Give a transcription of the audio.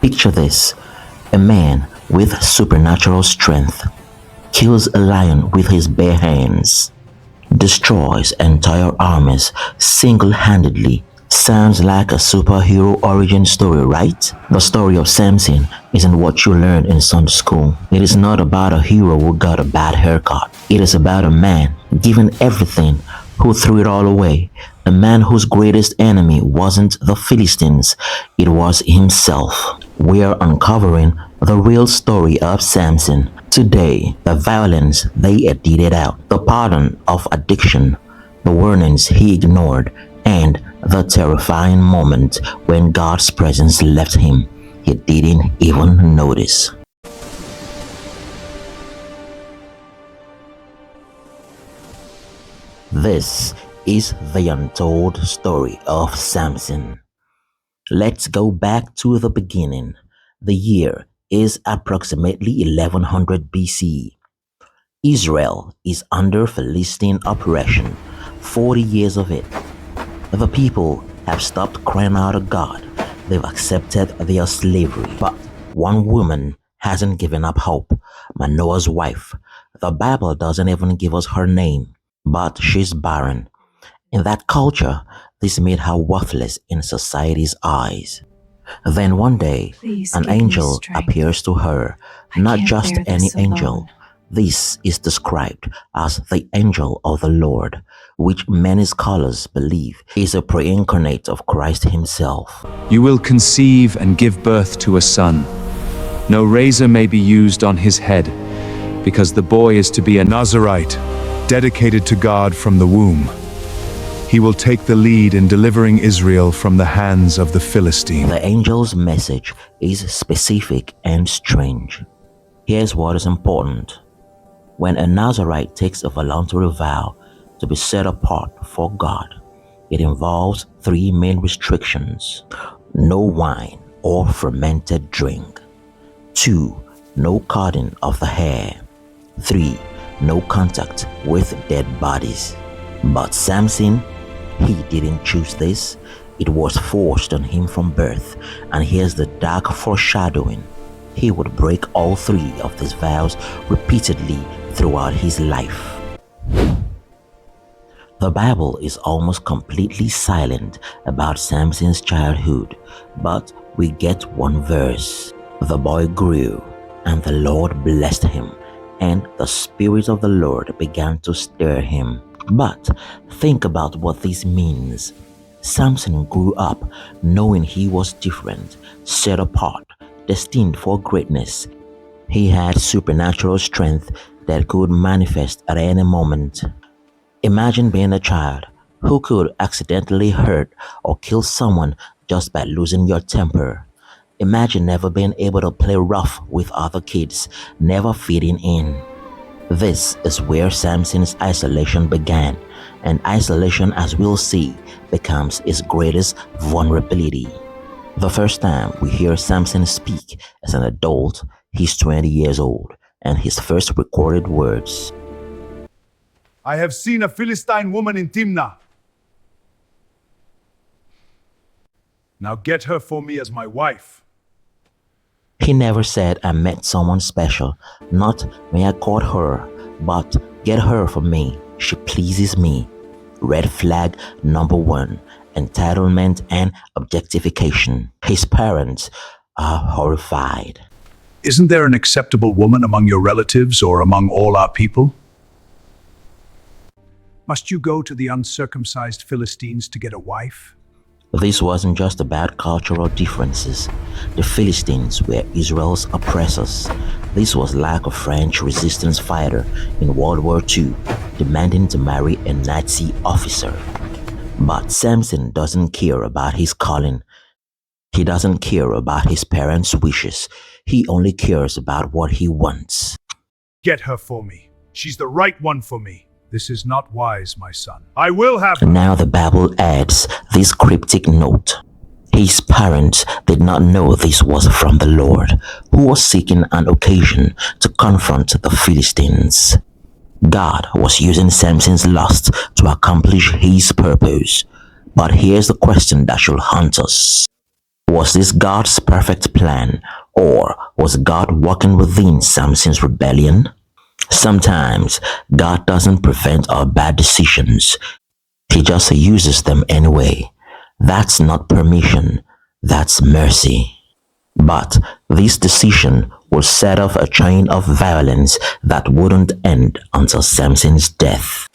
Picture this: a man with supernatural strength kills a lion with his bare hands, destroys entire armies single-handedly. Sounds like a superhero origin story, right? The story of Samson isn't what you learned in Sunday school. It is not about a hero who got a bad haircut. It is about a man given everything who threw it all away. A man whose greatest enemy wasn't the Philistines, it was himself. We are uncovering the real story of Samson. Today, the violence they edited out, the pattern of addiction, the warnings he ignored, and the terrifying moment when God's presence left him. He didn't even notice. This is the untold story of Samson. Let's go back to the beginning. The year is approximately 1100 BC. Israel is under Philistine oppression, 40 years of it. The people have stopped crying out to God. They've accepted their slavery. But one woman hasn't given up hope: Manoah's wife. The Bible doesn't even give us her name, but she's barren. In that culture, this made her worthless in society's eyes. Then one day, an angel appears to her, not just any angel. This is described as the angel of the Lord, which many scholars believe is a pre-incarnate of Christ himself. You will conceive and give birth to a son. No razor may be used on his head, because the boy is to be a Nazarite, dedicated to God from the womb. He will take the lead in delivering Israel from the hands of the Philistines. The angel's message is specific and strange. Here's what is important. When a Nazarite takes a voluntary vow to be set apart for God, it involves three main restrictions: no wine or fermented drink, 2. No cutting of the hair, 3. No contact with dead bodies. But Samson, he didn't choose this. It was forced on him from birth, and here's the dark foreshadowing. He would break all three of these vows repeatedly throughout his life. The Bible is almost completely silent about Samson's childhood, but we get one verse. The boy grew, and the Lord blessed him, and the Spirit of the Lord began to stir him. But think about what this means. Samson grew up knowing he was different, set apart, destined for greatness. He had supernatural strength that could manifest at any moment. Imagine being a child who could accidentally hurt or kill someone just by losing your temper. Imagine never being able to play rough with other kids, never fitting in. This is where Samson's isolation began, and isolation, as we'll see, becomes his greatest vulnerability. The first time we hear Samson speak as an adult, he's 20 years old, and his first recorded words: I have seen a Philistine woman in Timnah. Now get her for me as my wife. He never said, I met someone special, not may I court her, but get her for me, she pleases me. Red flag number 1, entitlement and objectification. His parents are horrified. Isn't there an acceptable woman among your relatives or among all our people? Must you go to the uncircumcised Philistines to get a wife? This wasn't just about cultural differences. The Philistines were Israel's oppressors. This was like a French resistance fighter in World War II demanding to marry a Nazi officer. But Samson doesn't care about his calling. He doesn't care about his parents' wishes. He only cares about what he wants. Get her for me. She's the right one for me. This is not wise, my son. I will have her. Now the Bible adds this cryptic note. His parents did not know this was from the Lord, who was seeking an occasion to confront the Philistines. God was using Samson's lust to accomplish his purpose. But here's the question that should haunt us. Was this God's perfect plan, or was God working within Samson's rebellion? Sometimes God doesn't prevent our bad decisions, He just uses them anyway. That's not permission, that's mercy. But this decision will set off a chain of violence that wouldn't end until Samson's death.